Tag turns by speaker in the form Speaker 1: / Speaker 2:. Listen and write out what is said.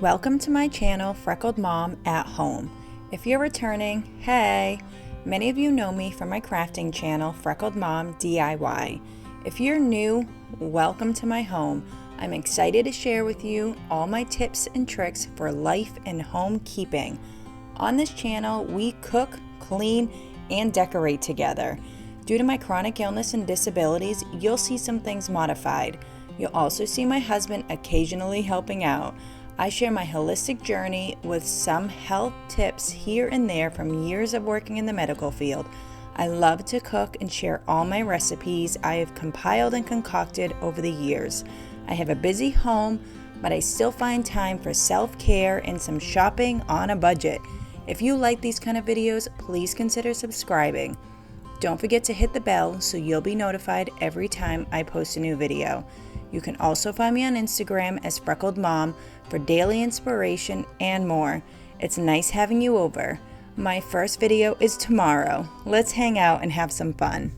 Speaker 1: Welcome to my channel, Freckled Mom at Home. If you're returning, hey! Many of you know me from my crafting channel, Freckled Mom DIY. If you're new, welcome to my home. I'm excited to share with you all my tips and tricks for life and home keeping. On this channel, we cook, clean, and decorate together. Due to my chronic illness and disabilities, you'll see some things modified. You'll also see my husband occasionally helping out. I share my holistic journey with some health tips here and there from years of working in the medical field. I love to cook and share all my recipes I have compiled and concocted over the years. I have a busy home, but I still find time for self-care and some shopping on a budget. If you like these kind of videos, please consider subscribing. Don't forget to hit the bell so you'll be notified every time I post a new video. You can also find me on Instagram as Freckled Mom for daily inspiration and more. It's nice having you over. My first video is tomorrow. Let's hang out and have some fun.